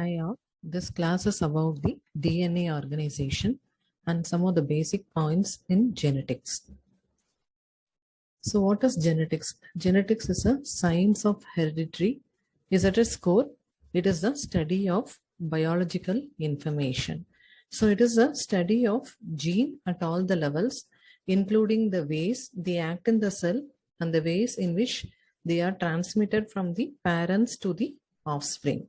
Hi all. This class is about the DNA organization and some of the basic points in genetics. So what is genetics? Genetics is a science of heredity. Is at its core, it is the study of biological information. So it is a study of gene at all the levels, including the ways they act in the cell and the ways in which they are transmitted from the parents to the offspring.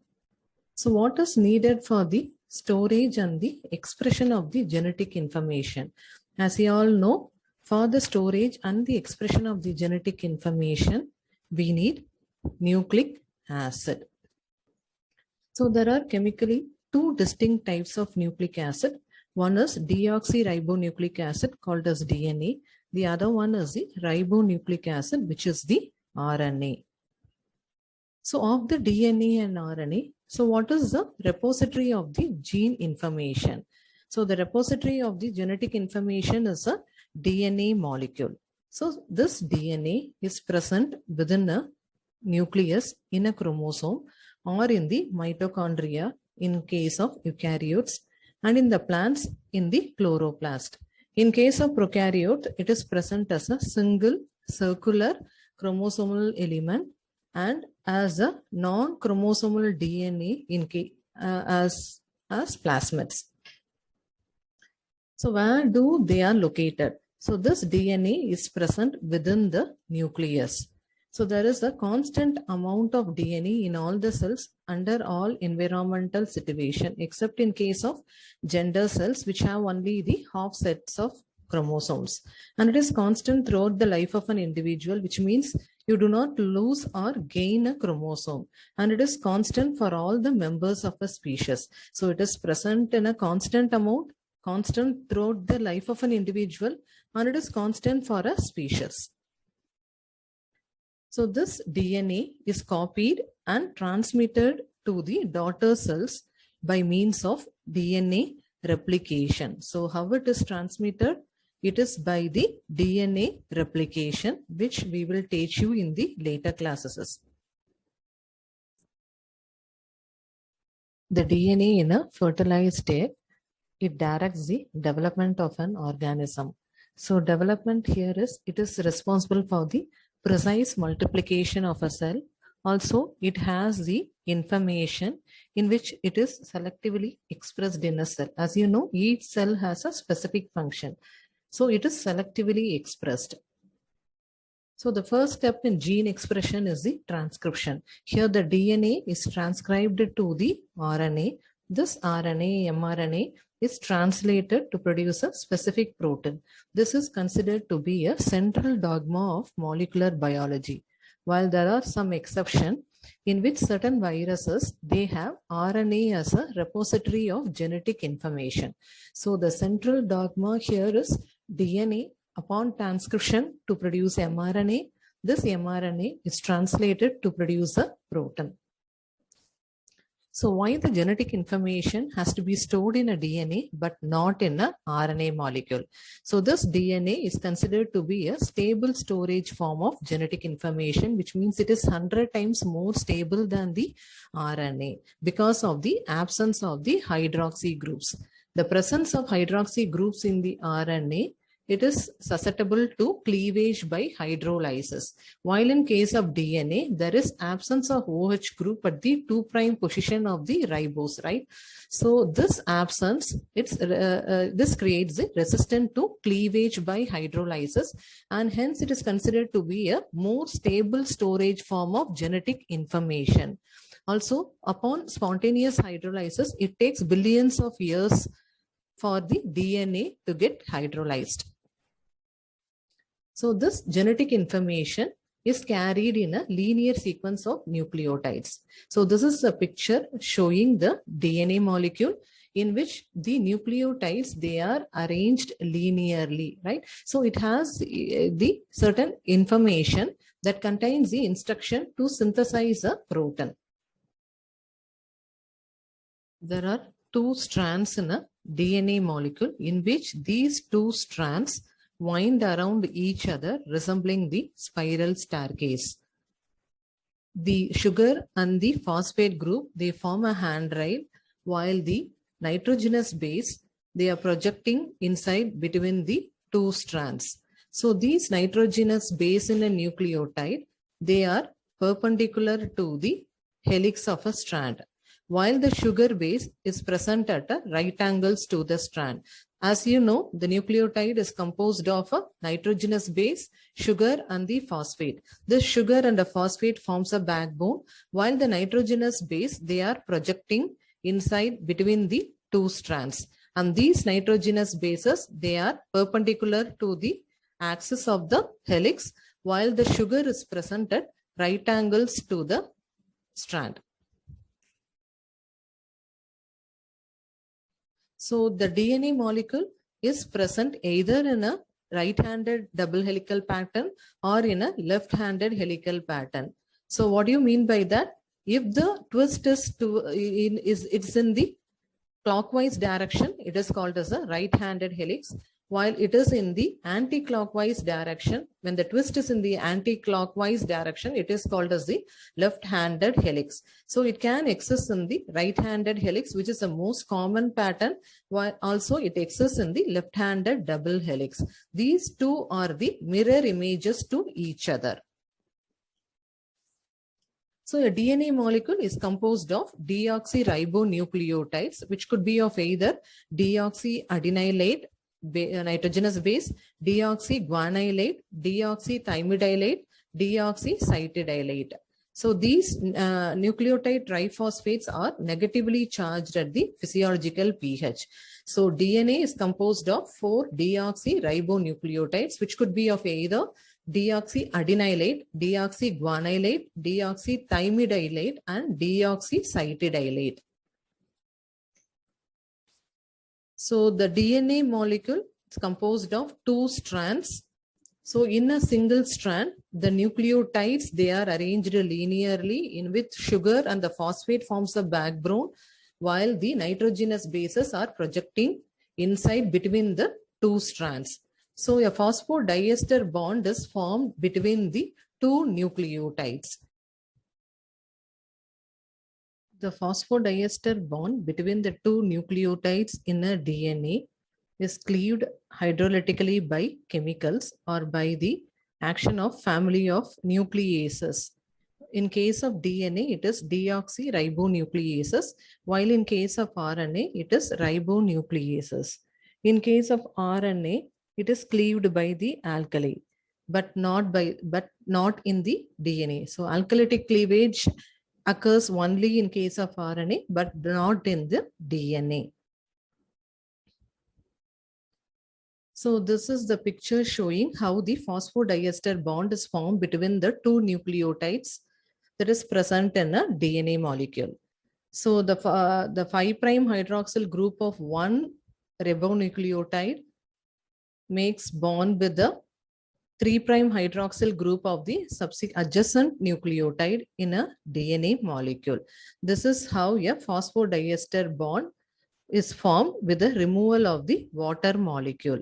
So what is needed for the storage and the expression of the genetic information? As you all know, for the storage and the expression of the genetic information, we need nucleic acid. So there are chemically two distinct types of nucleic acid. One is deoxyribonucleic acid called as DNA. The other one is the ribonucleic acid, which is the RNA. So of the DNA and RNA, so what is the repository of the gene information? So the repository of the genetic information is a DNA molecule. So this DNA is present within a nucleus in a chromosome or in the mitochondria in case of eukaryotes, and in the plants in the chloroplast. In case of prokaryote, it is present as a single circular chromosomal element and as a non-chromosomal DNA as plasmids. So where do they are located? So this DNA is present within the nucleus. So there is a constant amount of DNA in all the cells under all environmental situation, except in case of gender cells, which have only the half sets of chromosomes. And it is constant throughout the life of an individual, which means you do not lose or gain a chromosome. And it is constant for all the members of a species. So it is present in a constant amount, constant throughout the life of an individual, and it is constant for a species. So this DNA is copied and transmitted to the daughter cells by means of DNA replication. So how it is transmitted? It is by the DNA replication, which we will teach you in the later classes. The DNA in a fertilized egg, it directs the development of an organism. So development here is, it is responsible for the precise multiplication of a cell. Also, it has the information in which it is selectively expressed in a cell. As you know, each cell has a specific function. So it is selectively expressed. So the first step in gene expression is the transcription. Here the DNA is transcribed to the RNA. This RNA, mRNA is translated to produce a specific protein. This is considered to be a central dogma of molecular biology. While there are some exceptions in which certain viruses, they have RNA as a repository of genetic information. So the central dogma here is DNA upon transcription to produce mRNA. This mRNA is translated to produce a protein. So why the genetic information has to be stored in a DNA but not in a RNA molecule? So this DNA is considered to be a stable storage form of genetic information, which means it is 100 times more stable than the RNA because of the absence of the hydroxy groups. The presence of hydroxy groups in the RNA, it is susceptible to cleavage by hydrolysis. While in case of DNA, there is absence of OH group at the 2' position of the ribose, right? So this absence, this creates a resistance to cleavage by hydrolysis, and hence it is considered to be a more stable storage form of genetic information. Also, upon spontaneous hydrolysis, it takes billions of years for the DNA to get hydrolyzed. So this genetic information is carried in a linear sequence of nucleotides. So this is a picture showing the DNA molecule in which the nucleotides, they are arranged linearly, right? So it has the certain information that contains the instruction to synthesize a protein. There are two strands in a DNA molecule in which these two strands wind around each other, resembling the spiral staircase. the sugar and the phosphate group, they form a handrail, while the nitrogenous base, they are projecting inside between the two strands. So these nitrogenous base in a nucleotide, they are perpendicular to the helix of a strand, while the sugar base is present at a right angles to the strand. As you know, the nucleotide is composed of a nitrogenous base, sugar, and the phosphate. This sugar and the phosphate forms a backbone, while the nitrogenous base, they are projecting inside between the two strands. And these nitrogenous bases, they are perpendicular to the axis of the helix, while the sugar is present at right angles to the strand. So the DNA molecule is present either in a right-handed double helical pattern or in a left-handed helical pattern. So what do you mean by that? If the twist is it's in the clockwise direction, it is called as a right-handed helix. While it is in the anti-clockwise direction, when the twist is in the anti-clockwise direction, it is called as the left-handed helix. So it can exist in the right-handed helix, which is the most common pattern, while also it exists in the left-handed double helix. These two are the mirror images to each other. So a DNA molecule is composed of deoxyribonucleotides, which could be of either deoxyadenylate, nitrogenous base, deoxyguanylate, deoxythymidylate, deoxycytidylate. So these nucleotide triphosphates are negatively charged at the physiological pH. So DNA is composed of 4 deoxyribonucleotides, which could be of either deoxyadenylate, deoxyguanylate, deoxythymidylate, and deoxycytidylate. So the DNA molecule is composed of 2 strands. So in a single strand, the nucleotides, they are arranged linearly in which sugar and the phosphate forms a backbone, while the nitrogenous bases are projecting inside between the 2 strands. So a phosphodiester bond is formed between the 2 nucleotides. The phosphodiester bond between the 2 nucleotides in a DNA is cleaved hydrolytically by chemicals or by the action of family of nucleases. In case of DNA, it is deoxyribonucleases, while in case of RNA, it is ribonucleases. In case of RNA, it is cleaved by the alkali, but not in the DNA. So alkylatic cleavage occurs only in case of RNA, but not in the DNA. So this is the picture showing how the phosphodiester bond is formed between the 2 nucleotides that is present in a DNA molecule. So the 5' hydroxyl group of one ribonucleotide makes bond with the 3' hydroxyl group of the adjacent nucleotide in a DNA molecule. This is how a phosphodiester bond is formed with the removal of the water molecule.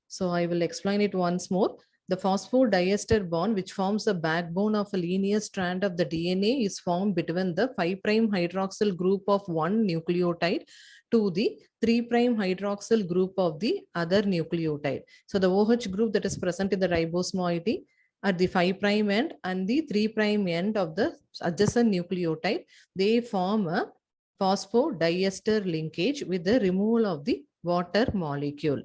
So I will explain it once more. The phosphodiester bond, which forms the backbone of a linear strand of the DNA, is formed between the 5' hydroxyl group of one nucleotide to the 3' hydroxyl group of the other nucleotide. So the OH group that is present in the ribose moiety at the 5' end and the 3' end of the adjacent nucleotide, they form a phosphodiester linkage with the removal of the water molecule.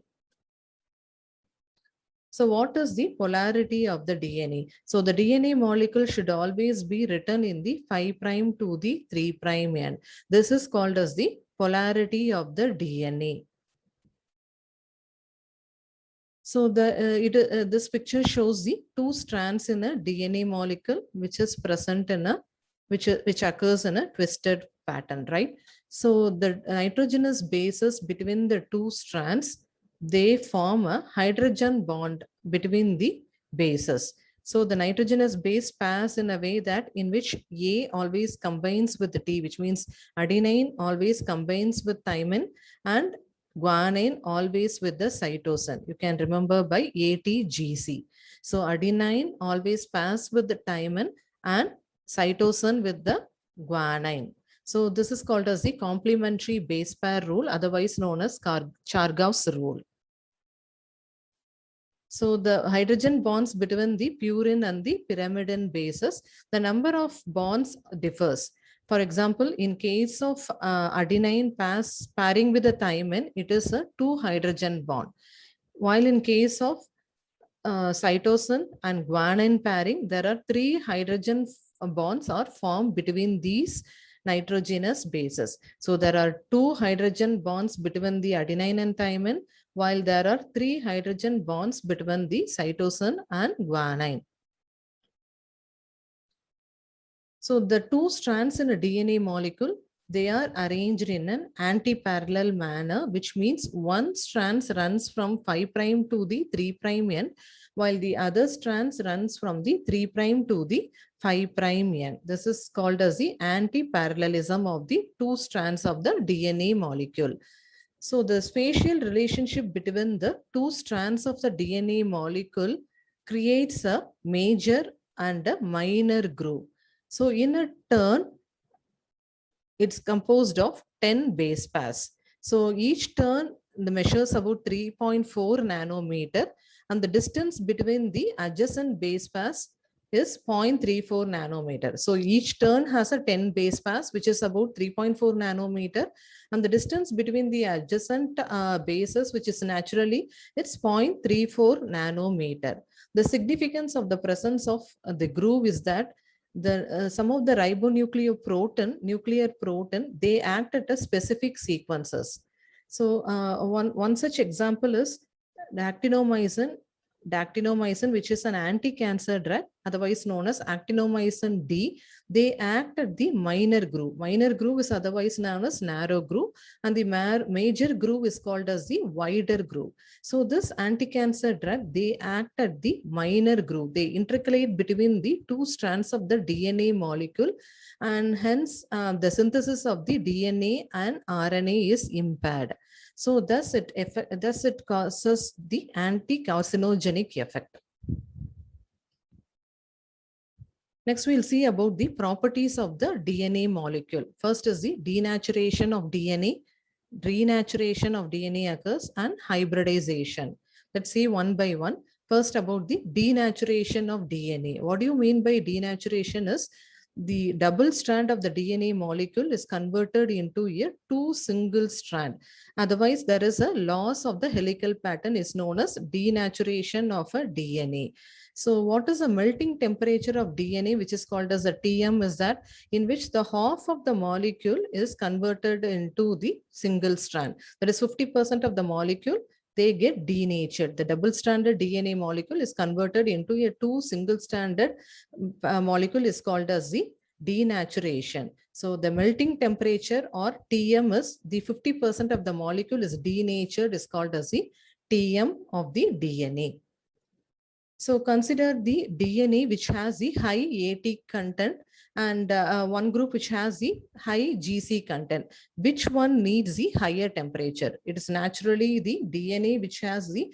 So what is the polarity of the DNA? So the DNA molecule should always be written in the 5' to the 3' end. This is called as the polarity of the DNA. So this picture shows the 2 strands in a DNA molecule, which is present in a which occurs in a twisted pattern, right? So the nitrogenous bases between the 2 strands, they form a hydrogen bond between the bases. So the nitrogenous base pass in a way that in which A always combines with the T, which means adenine always combines with thymine and guanine always with the cytosine. You can remember by ATGC. So adenine always pass with the thymine and cytosine with the guanine. So this is called as the complementary base pair rule, otherwise known as Chargaff's rule. So the hydrogen bonds between the purine and the pyrimidine bases, the number of bonds differs. For example, in case of adenine pairing with the thymine, it is a 2 hydrogen bond. While in case of cytosine and guanine pairing, there are 3 hydrogen bonds are formed between these nitrogenous bases. So there are 2 hydrogen bonds between the adenine and thymine, while there are 3 hydrogen bonds between the cytosine and guanine. So the 2 strands in a DNA molecule, they are arranged in an anti-parallel manner, which means one strand runs from 5' to the 3' end, while the other strands runs from the 3' to the 5' end. This is called as the anti-parallelism of the 2 strands of the DNA molecule. So the spatial relationship between the 2 strands of the DNA molecule creates a major and a minor groove. So in a turn, it's composed of 10 base pairs. So each turn the measures about 3.4 nanometer, and the distance between the adjacent base pairs is 0.34 nanometer. So each turn has a 10 base pairs, which is about 3.4 nanometer, and the distance between the adjacent bases, which is naturally, it's 0.34 nanometer. The significance of the presence of the groove is that some of the nuclear protein, they act at a specific sequences. So one such example is actinomycin, which is an anti-cancer drug, otherwise known as actinomycin D. They act at the minor groove. Minor groove is otherwise known as narrow groove, and the major groove is called as the wider groove. So this anti-cancer drug, they act at the minor groove. They intercalate between the 2 strands of the DNA molecule, and hence the synthesis of the DNA and RNA is impaired. So thus it causes the anti-carcinogenic effect. Next, we'll see about the properties of the DNA molecule. First is the denaturation of DNA. Renaturation of DNA occurs, and hybridization. Let's see one by one. First, about the denaturation of DNA. What do you mean by denaturation is the double strand of the DNA molecule is converted into a 2 single strand. Otherwise, there is a loss of the helical pattern, is known as denaturation of a DNA. So what is the melting temperature of DNA, which is called as a TM, is that in which the half of the molecule is converted into the single strand. That is 50% of the molecule, they get denatured. The double-stranded DNA molecule is converted into a 2 single-stranded molecule, is called as the denaturation. So the melting temperature, or TM, is the 50% of the molecule is denatured, is called as the TM of the DNA. So consider the DNA which has the high AT content, and one group which has the high GC content. Which one needs the higher temperature? It is naturally the DNA which has the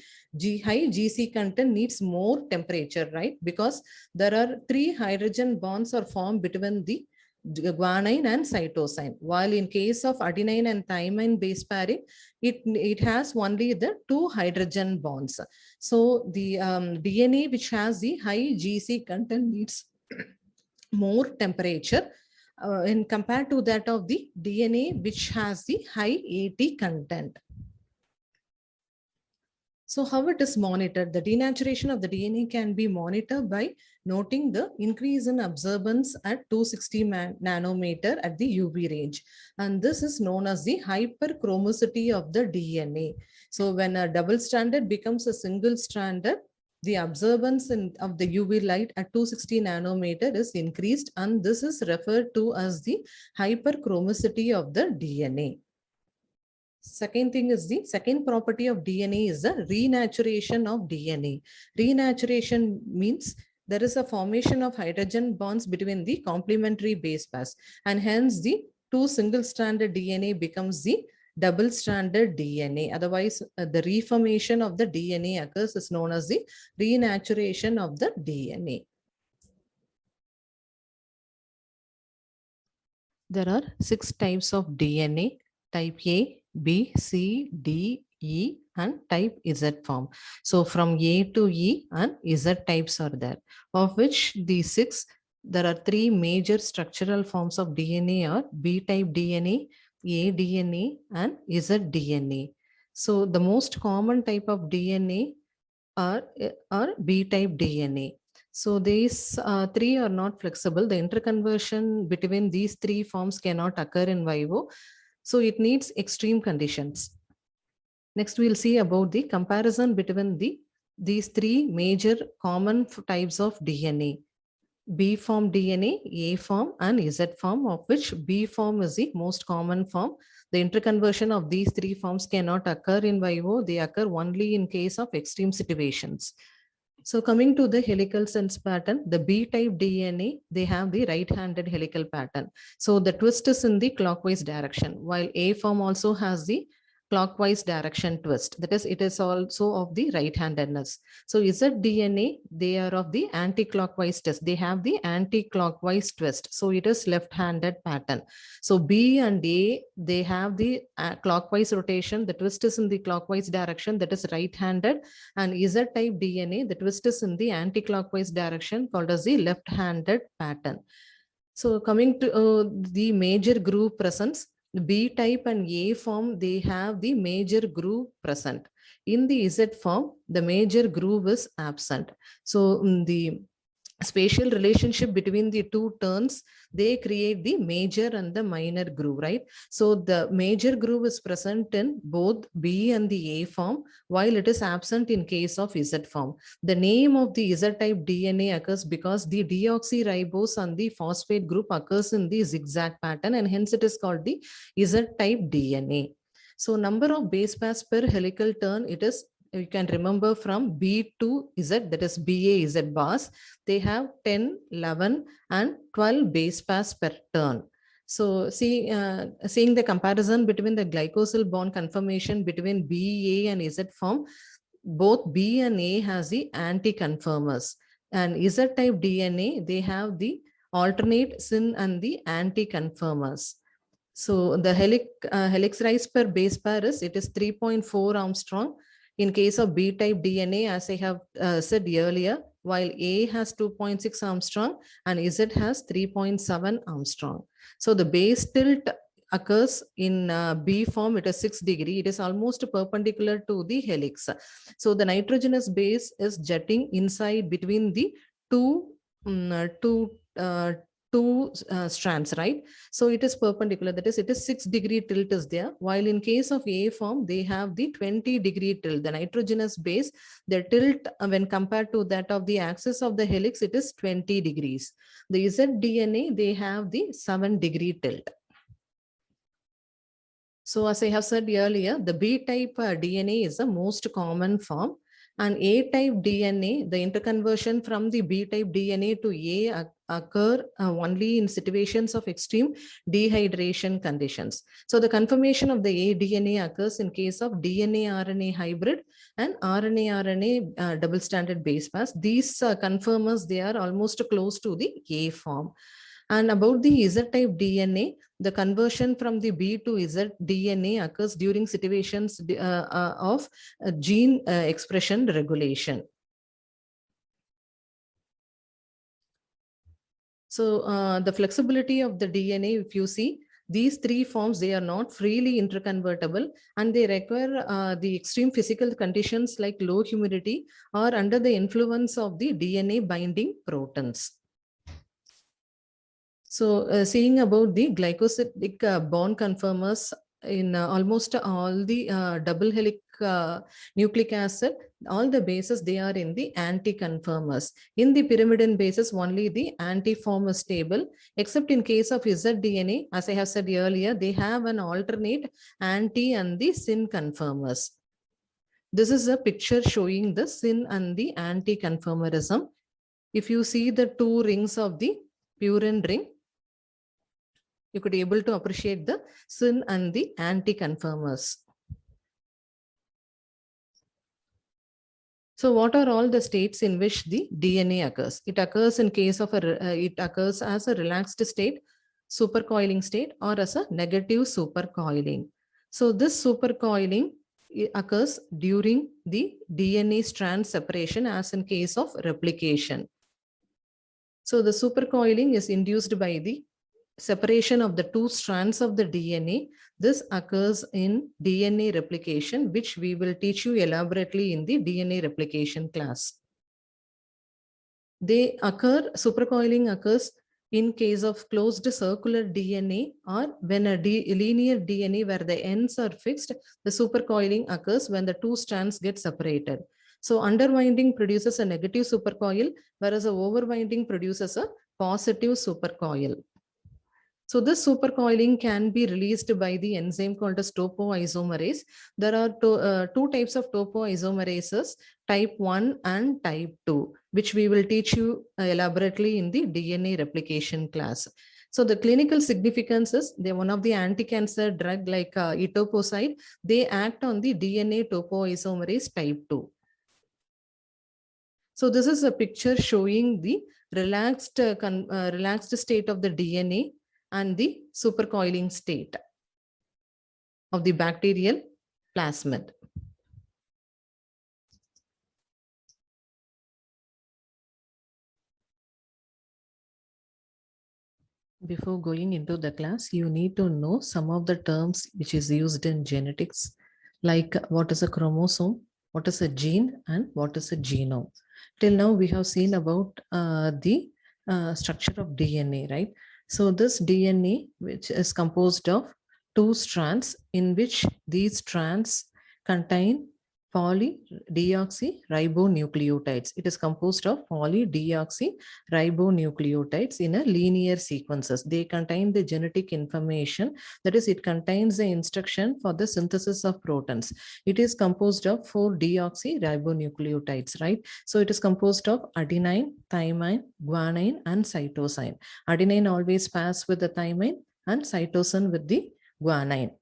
high GC content needs more temperature, right? Because there are 3 hydrogen bonds are formed between the guanine and cytosine, while in case of adenine and thymine base pairing, it has only the 2 hydrogen bonds. So the DNA which has the high GC content needs more temperature in compared to that of the DNA which has the high AT content. So how it is monitored? The denaturation of the DNA can be monitored by noting the increase in absorbance at 260 nanometer at the UV range. And this is known as the hyperchromicity of the DNA. So when a double stranded becomes a single stranded, the absorbance of the UV light at 260 nanometer is increased, and this is referred to as the hyperchromicity of the DNA. Second thing is the second property of DNA is the renaturation of DNA. Renaturation means there is a formation of hydrogen bonds between the complementary base pairs, and hence the 2 single-stranded DNA becomes the double-stranded DNA. Otherwise, the reformation of the DNA occurs, is known as the renaturation of the DNA. There are 6 types of DNA: type A, B, C, D, E, and type Z form. So from A to E and Z types are there, of which the 6, there are 3 major structural forms of DNA are B type DNA, A DNA, and Z DNA. So the most common type of DNA are B type DNA. So these 3 are not flexible. The interconversion between these 3 forms cannot occur in vivo. So it needs extreme conditions. Next, we'll see about the comparison between these 3 major common types of DNA. B form DNA, A form, and Z form, of which B form is the most common form. The interconversion of these 3 forms cannot occur in vivo. They occur only in case of extreme situations. So coming to the helical sense pattern, the B type DNA, they have the right-handed helical pattern. So the twist is in the clockwise direction, while A form also has the clockwise direction twist. That is, it is also of the right-handedness. So Z DNA, they are of the anti-clockwise twist. They have the anti-clockwise twist. So it is left-handed pattern. So B and A, they have the clockwise rotation. The twist is in the clockwise direction, that is right-handed. And Z type DNA, the twist is in the anti-clockwise direction, called as the left-handed pattern. So coming to the major groove presence, the B type and A form, they have the major groove present. In the Z form, the major groove is absent. So the spatial relationship between the two turns, they create the major and the minor groove, right? So the major groove is present in both B and the A form, while it is absent in case of Z form. The name of the Z type DNA occurs because the deoxyribose and the phosphate group occurs in the zigzag pattern, and hence it is called the Z type DNA. So number of base pairs per helical turn, it is, you can remember from B to Z, that is BA Z bars, they have 10, 11, and 12 base pairs per turn. So seeing the comparison between the glycosyl bond conformation between B, A, and Z form, both B and A has the anti-conformers, and Z type DNA, they have the alternate syn and the anti-conformers. So the helix rise per base pair is, it is 3.4 Armstrong. In case of B type DNA, as I have said earlier, while A has 2.6 Armstrong and Z has 3.7 Armstrong. So the base tilt occurs in B form, it is 6 degree. It is almost perpendicular to the helix. So the nitrogenous base is jutting inside between the two strands, right? So it is perpendicular, that is, it is 6 degree tilt is there, while in case of A form, they have the 20 degree tilt. The nitrogenous base, the tilt when compared to that of the axis of the helix, it is 20 degrees. The Z DNA, they have the 7 degree tilt. So as I have said earlier, the B type DNA is the most common form, and A type DNA, the interconversion from the B type DNA to A occur only in situations of extreme dehydration conditions. So the conformation of the A DNA occurs in case of DNA RNA hybrid and RNA RNA double stranded base pairs. These conformers, they are almost close to the A form. And about the Z type DNA, the conversion from the B to Z DNA occurs during situations of gene expression regulation. So the flexibility of the DNA, if you see, these 3 forms, they are not freely interconvertible, and they require the extreme physical conditions like low humidity or under the influence of the DNA binding proteins. So seeing about the glycosidic bond conformers in almost all the double helix nucleic acid, all the bases, they are in the anti-conformers. In the pyrimidine bases, only the anti-form is stable, except in case of zDNA, as I have said earlier, they have an alternate anti and the syn conformers. This is a picture showing the syn and the anti-conformerism. If you see the 2 rings of the purine ring, you could be able to appreciate the syn and the anti-conformers. So what are all the states in which the DNA occurs? It occurs in case of it occurs as a relaxed state. supercoiling state or as a negative supercoiling. So this supercoiling occurs during the DNA strand separation as in case of replication. So the supercoiling is induced by the separation of the two strands of the DNA. This occurs in DNA replication, which we will teach you elaborately in the DNA replication class. Supercoiling occurs in case of closed circular DNA or when a linear DNA where the ends are fixed. The supercoiling occurs when the two strands get separated. So underwinding produces a negative supercoil, whereas a overwinding produces a positive supercoil. So this supercoiling can be released by the enzyme called as topoisomerase. There are two types of topoisomerases, type 1 and type 2, which we will teach you elaborately in the DNA replication class. So the clinical significance is they're one of the anti-cancer drug like etoposide. They act on the DNA topoisomerase type 2. So this is a picture showing the relaxed state of the DNA and the supercoiling state of the bacterial plasmid. Before going into the class, you need to know some of the terms which is used in genetics, like what is a chromosome, what is a gene, and what is a genome. Till now, we have seen about the structure of DNA, right? So this DNA, which is composed of two strands, in which these strands contain polydeoxyribonucleotides. It is composed of polydeoxyribonucleotides in a linear sequences. They contain the genetic information, that is, it contains the instruction for the synthesis of proteins. It is composed of 4 deoxyribonucleotides, right? So it is composed of adenine, thymine, guanine, and cytosine. Adenine always pass with the thymine and cytosine with the guanine.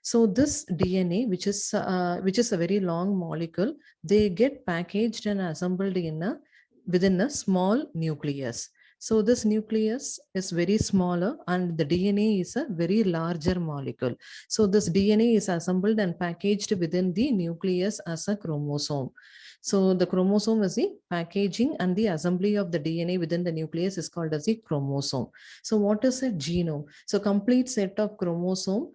So this DNA, which is a very long molecule, they get packaged and assembled within a small nucleus. So this nucleus is very smaller and the DNA is a very larger molecule. So this DNA is assembled and packaged within the nucleus as a chromosome. So the chromosome is the packaging and the assembly of the DNA within the nucleus is called as the chromosome. So what is a genome? So complete set of chromosome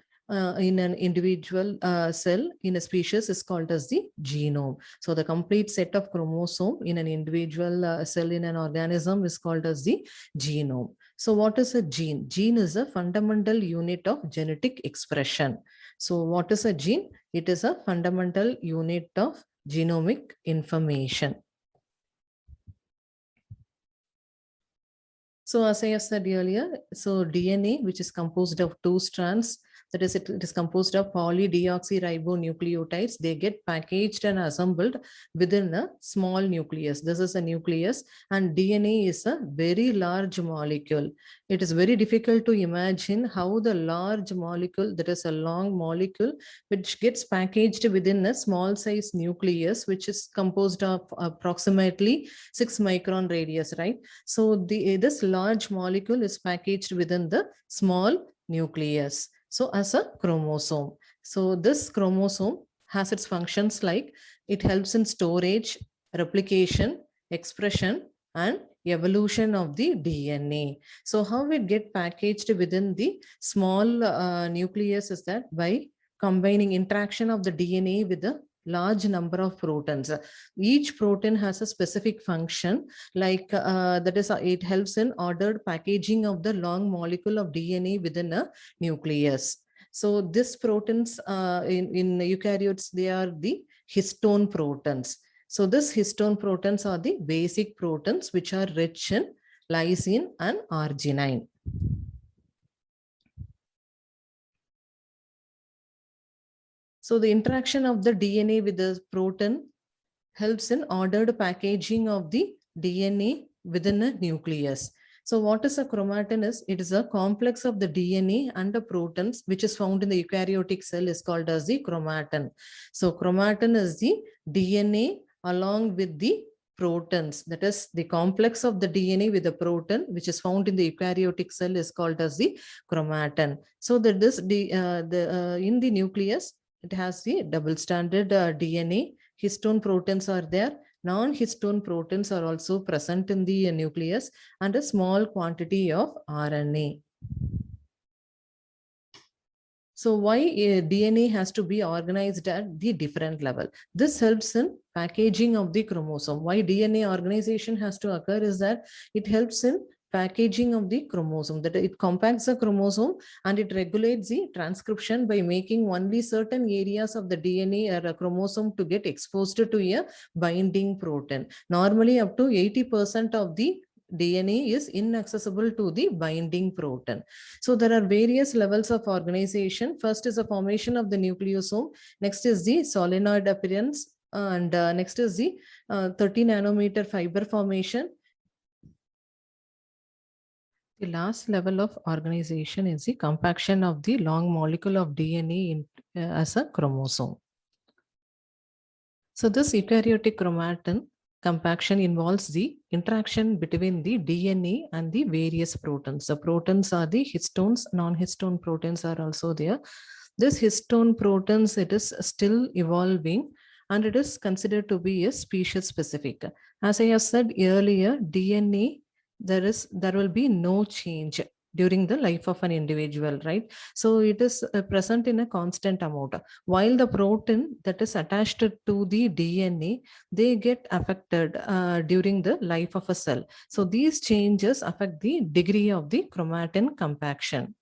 in an individual cell in a species is called as the genome. So the complete set of chromosome in an individual cell in an organism is called as the genome. So what is a gene? Gene is a fundamental unit of genetic expression. So what is a gene? It is a fundamental unit of genomic information. So as I said earlier, so DNA, which is composed of two strands, that is, it is composed of polydeoxyribonucleotides. They get packaged and assembled within a small nucleus. This is a nucleus, and DNA is a very large molecule. It is very difficult to imagine how the large molecule, that is a long molecule, which gets packaged within a small size nucleus, which is composed of approximately 6 micron radius, right? So this large molecule is packaged within the small nucleus. So as a chromosome. So this chromosome has its functions like it helps in storage, replication, expression, and evolution of the DNA. So how it get packaged within the small nucleus is that by combining interaction of the DNA with the large number of protons. Each protein has a specific function, like that is, it helps in ordered packaging of the long molecule of DNA within a nucleus. So these proteins in eukaryotes, they are the histone proteins. So this histone proteins are the basic proteins which are rich in lysine and arginine. So the interaction of the DNA with the protein helps in ordered packaging of the DNA within a nucleus. So what is a chromatin is? It is a complex of the DNA and the proteins which is found in the eukaryotic cell is called as the chromatin. So chromatin is the DNA along with the protons. That is the complex of the DNA with the proton, which is found in the eukaryotic cell, is called as the chromatin. So that this in the nucleus, it has the double stranded DNA. Histone protons are there. Non-histone protons are also present in the nucleus, and a small quantity of RNA. So why DNA has to be organized at the different level? This helps in packaging of the chromosome. Why DNA organization has to occur is that it helps in packaging of the chromosome, that it compacts the chromosome and it regulates the transcription by making only certain areas of the DNA or a chromosome to get exposed to a binding protein. Normally up to 80% of the DNA is inaccessible to the binding protein. So there are various levels of organization. First is the formation of the nucleosome. Next is the solenoid appearance. And next is the 30 nanometer fiber formation. The last level of organization is the compaction of the long molecule of DNA as a chromosome. So this eukaryotic chromatin compaction involves the interaction between the DNA and the various protons. The protons are the histones, non-histone proteins are also there. This histone protons, it is still evolving and it is considered to be a species specific. As I have said earlier, DNA, there will be no change during the life of an individual, right? So it is present in a constant amount. While the protein that is attached to the DNA, they get affected during the life of a cell. So these changes affect the degree of the chromatin compaction.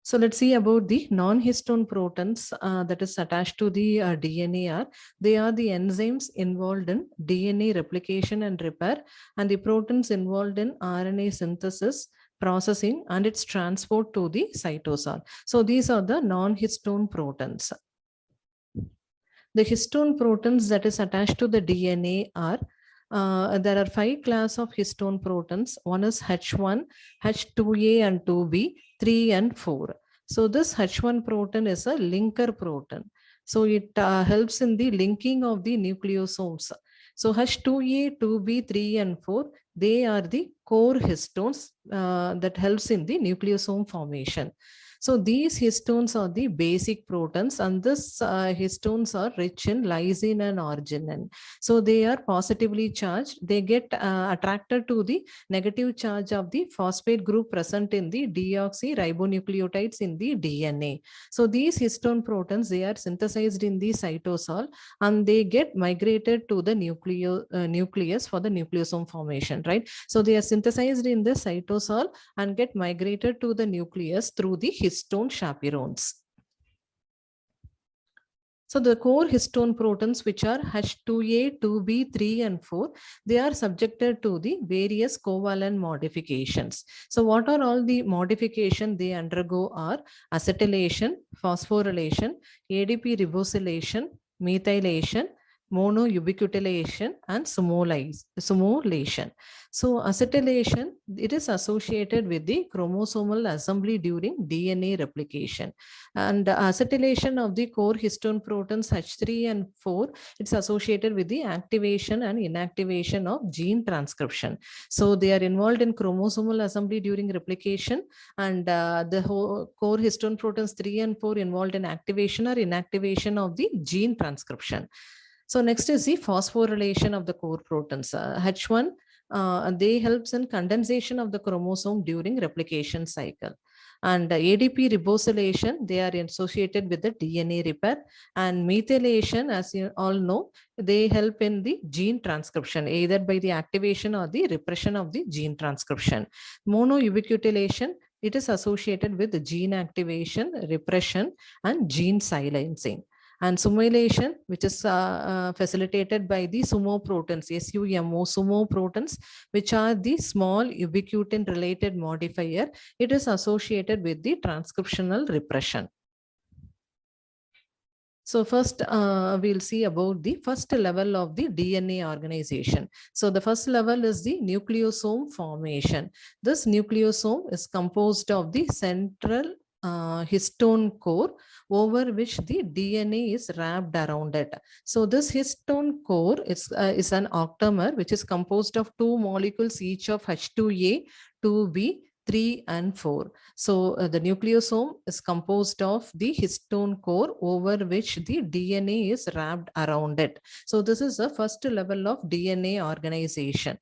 So let's see about the non-histone protons that is attached to the DNA. They are the enzymes involved in DNA replication and repair, and the protons involved in RNA synthesis, processing, and its transport to the cytosol. So these are the non-histone protons. The histone protons that is attached to the DNA are there are 5 classes of histone protons. One is H1, H2A and 2B, 3 and 4. So this H1 protein is a linker protein. So it helps in the linking of the nucleosomes. So H2A, 2B, 3 and 4, they are the core histones that helps in the nucleosome formation. So these histones are the basic protons, and this histones are rich in lysine and arginine. So they are positively charged. They get attracted to the negative charge of the phosphate group present in the deoxyribonucleotides in the DNA. So these histone protons, they are synthesized in the cytosol and they get migrated to the nucleus for the nucleosome formation, right? So they are synthesized in the cytosol and get migrated to the nucleus through the histone chaperones. So the core histone protons, which are H2A, 2B, 3 and 4, they are subjected to the various covalent modifications. So what are all the modifications they undergo are acetylation, phosphorylation, ADP ribosylation, methylation, monoubiquitination and sumolation. So acetylation, it is associated with the chromosomal assembly during DNA replication. And acetylation of the core histone protons H3 and 4, it's associated with the activation and inactivation of gene transcription. So they are involved in chromosomal assembly during replication, and the whole core histone protons 3 and 4 involved in activation or inactivation of the gene transcription. So next is the phosphorylation of the core protons. H1, they helps in condensation of the chromosome during replication cycle. And ADP ribosylation, they are associated with the DNA repair. And methylation, as you all know, they help in the gene transcription, either by the activation or the repression of the gene transcription. Monoubiquitination, it is associated with the gene activation, repression, and gene silencing. And sumolation, which is facilitated by the SUMO protons, SUMO protons, which are the small ubiquitin related modifier. It is associated with the transcriptional repression. So first, we'll see about the first level of the DNA organization. So the first level is the nucleosome formation. This nucleosome is composed of the central histone core over which the DNA is wrapped around it. So this histone core is an octamer which is composed of two molecules each of H2A, 2B, 3 and 4. So the nucleosome is composed of the histone core over which the DNA is wrapped around it. So this is the first level of DNA organization.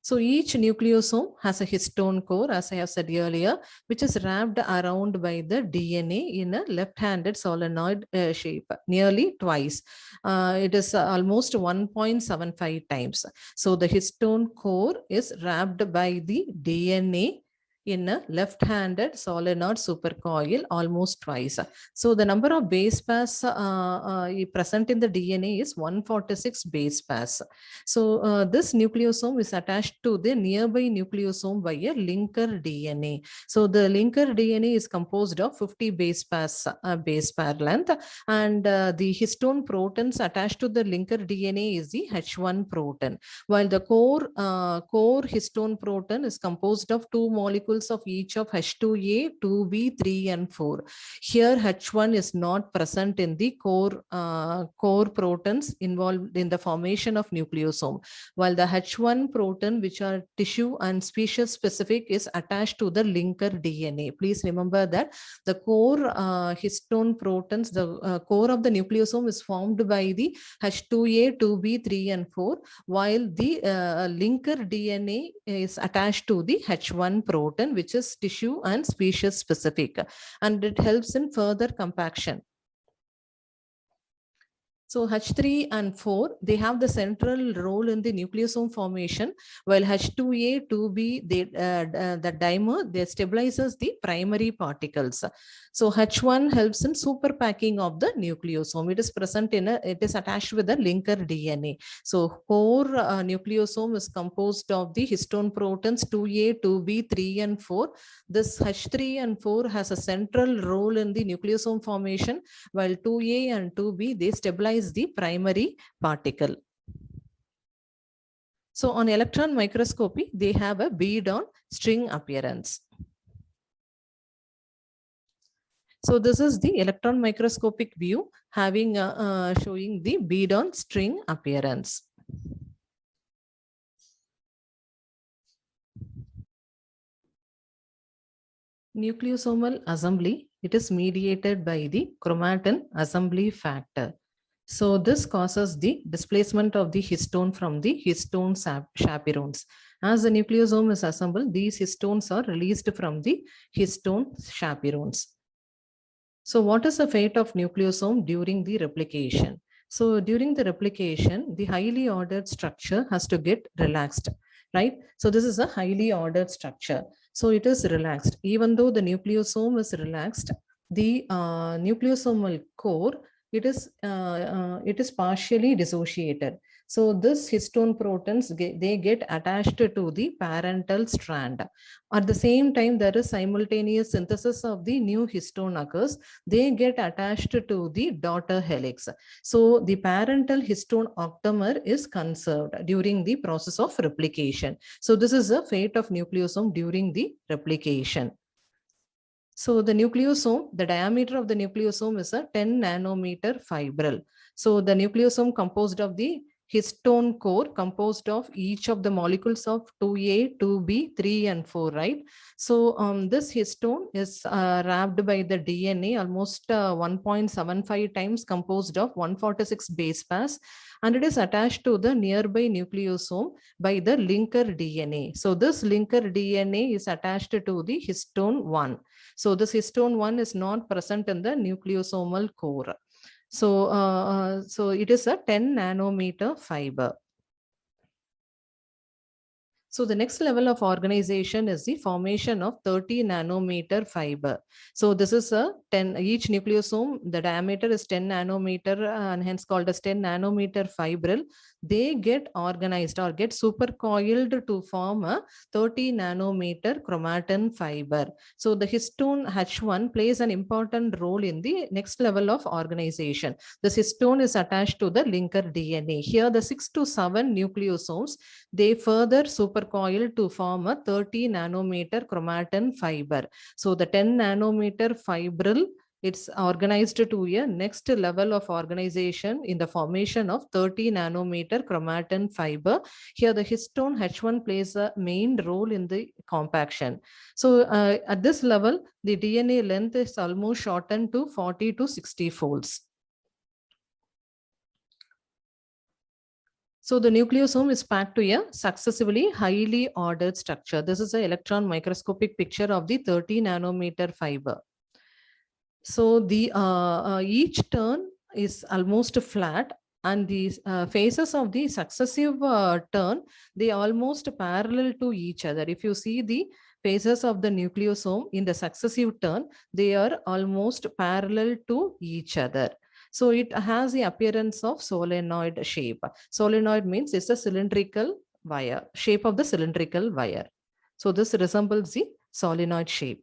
So each nucleosome has a histone core, as I have said earlier, which is wrapped around by the DNA in a left-handed solenoid shape, nearly twice. It is almost 1.75 times. So the histone core is wrapped by the DNA in a left-handed solenoid supercoil almost twice. So the number of base pairs present in the DNA is 146 base pairs. So this nucleosome is attached to the nearby nucleosome by a linker DNA. So the linker DNA is composed of 50 base pairs, base pair length, and the histone protons attached to the linker DNA is the H1 proton, while the core histone proton is composed of two molecules of each of H2A, 2B, 3 and 4. Here H1 is not present in the core protons involved in the formation of nucleosome, while the H1 proton, which are tissue and species specific, is attached to the linker DNA. Please remember that the core histone protons, the core of the nucleosome is formed by the H2A, 2B, 3 and 4, while the linker DNA is attached to the H1 proton, which is tissue and species specific, and it helps in further compaction. So H3 and 4, they have the central role in the nucleosome formation, while H2A, 2B, the dimer, they stabilizes the primary particles. So H1 helps in super packing of the nucleosome. It is present in it is attached with the linker DNA. So core nucleosome is composed of the histone protons 2A, 2B, 3 and 4. This H3 and 4 has a central role in the nucleosome formation, while 2A and 2B, they stabilize the primary particle. So on electron microscopy, they have a bead-on string appearance. So this is the electron microscopic view having showing the bead-on string appearance. Nucleosomal assembly, it is mediated by the chromatin assembly factor. So this causes the displacement of the histone from the histone chaperones. As the nucleosome is assembled, these histones are released from the histone chaperones. So what is the fate of nucleosome during the replication? So during the replication, the highly ordered structure has to get relaxed, right? So this is a highly ordered structure. So it is relaxed. Even though the nucleosome is relaxed, the nucleosomal core, it is partially dissociated. So this histone protons, they get attached to the parental strand. At the same time, there is simultaneous synthesis of the new histone occurs. They get attached to the daughter helix. So the parental histone octamer is conserved during the process of replication. So this is the fate of nucleosome during the replication. So the nucleosome, the diameter of the nucleosome is a 10 nanometer fibril. So the nucleosome composed of the histone core composed of each of the molecules of 2A, 2B, 3 and 4, right? So this histone is wrapped by the DNA almost 1.75 times, composed of 146 base pairs, and it is attached to the nearby nucleosome by the linker DNA. So this linker DNA is attached to the histone 1. So this histone 1 is not present in the nucleosomal core. So, so it is a 10 nanometer fiber. So the next level of organization is the formation of 30 nanometer fiber. So this is a 10, each nucleosome, the diameter is 10 nanometer and hence called as 10 nanometer fibril. they get organized or get supercoiled to form a 30 nanometer chromatin fiber. So the histone H1 plays an important role in the next level of organization. The histone is attached to the linker DNA. Here the 6 to 7 nucleosomes, they further supercoil to form a 30 nanometer chromatin fiber. So the 10 nanometer fibril, it's organized to a next level of organization in the formation of 30 nanometer chromatin fiber. Here the histone H1 plays a main role in the compaction. So at this level, the DNA length is almost shortened to 40 to 60 folds. So the nucleosome is packed to a successively highly ordered structure. This is an electron microscopic picture of the 30 nanometer fiber. So the each turn is almost flat, and the phases of the successive turn, they almost parallel to each other. If you see the phases of the nucleosome in the successive turn, they are almost parallel to each other. So it has the appearance of solenoid shape. Solenoid means it's a cylindrical wire, shape of the cylindrical wire. So this resembles the solenoid shape.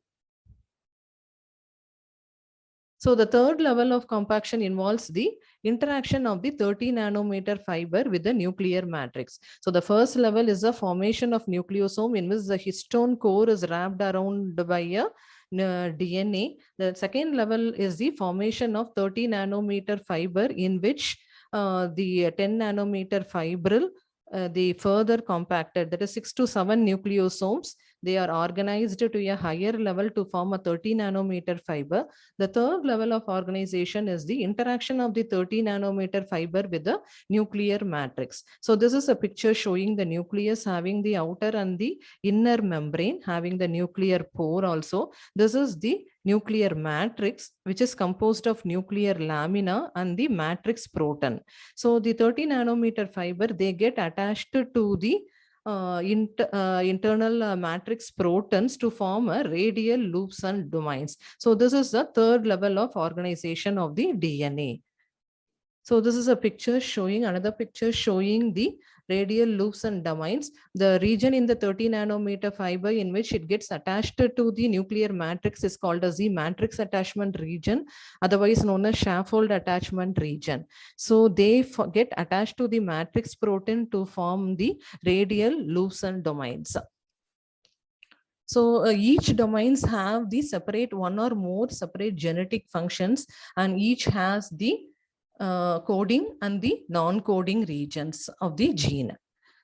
So the third level of compaction involves the interaction of the 30 nanometer fiber with the nuclear matrix. So the first level is the formation of nucleosome, in which the histone core is wrapped around by a DNA. The second level is the formation of 30 nanometer fiber, in which the 10 nanometer fibril, they further compacted, that is 6 to 7 nucleosomes. They are organized to a higher level to form a 30 nanometer fiber. The third level of organization is the interaction of the 30 nanometer fiber with the nuclear matrix. So this is a picture showing the nucleus having the outer and the inner membrane, having the nuclear pore also. This is the nuclear matrix, which is composed of nuclear lamina and the matrix proton. So the 30 nanometer fiber, they get attached to the internal matrix protons to form a radial loops and domains. So this is the third level of organization of the DNA. So this is a picture showing, another picture showing the radial loops and domains. The region in the 30 nanometer fiber in which it gets attached to the nuclear matrix is called as the matrix attachment region, otherwise known as scaffold attachment region. So they get attached to the matrix protein to form the radial loops and domains. So each domains have the separate one or more separate genetic functions, and each has the coding and the non-coding regions of the gene.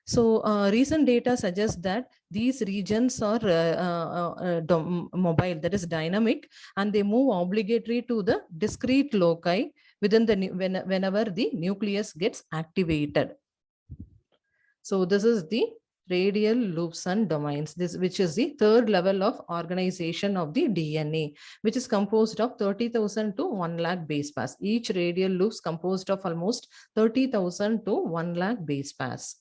So recent data suggests that these regions are mobile, that is dynamic, and they move obligatory to the discrete loci within the whenever the nucleus gets activated. So this is the radial loops and domains, this which is the third level of organization of the DNA, which is composed of 30,000 to 1 lakh base pairs. Each radial loops composed of almost 30,000 to 1 lakh base pairs.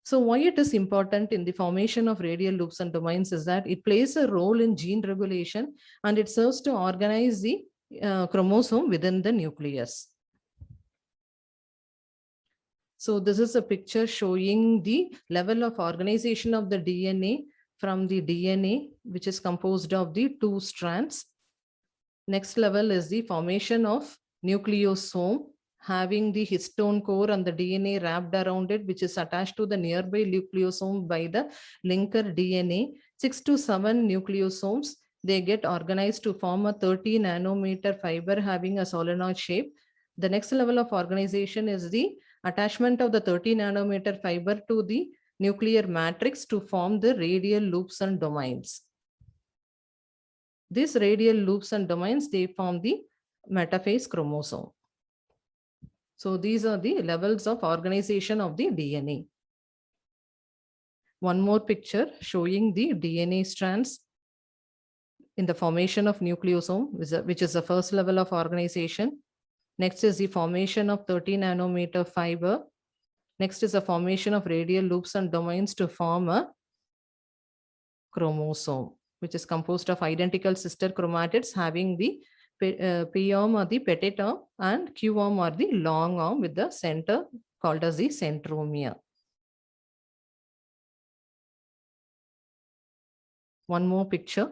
So why it is important in the formation of radial loops and domains is that it plays a role in gene regulation, and it serves to organize the chromosome within the nucleus. So this is a picture showing the level of organization of the DNA from the DNA, which is composed of the 2 strands. Next level is the formation of nucleosome, having the histone core and the DNA wrapped around it, which is attached to the nearby nucleosome by the linker DNA. 6 to 7 nucleosomes, they get organized to form a 30 nanometer fiber having a solenoid shape. The next level of organization is the attachment of the 30 nanometer fiber to the nuclear matrix to form the radial loops and domains. These radial loops and domains, they form the metaphase chromosome. So these are the levels of organization of the DNA. One more picture showing the DNA strands in the formation of nucleosome, which is the first level of organization. Next is the formation of 30 nanometer fiber. Next is the formation of radial loops and domains to form a chromosome, which is composed of identical sister chromatids having the P arm or the petit arm, and Q arm or the long arm with the center called as the centromere. One more picture.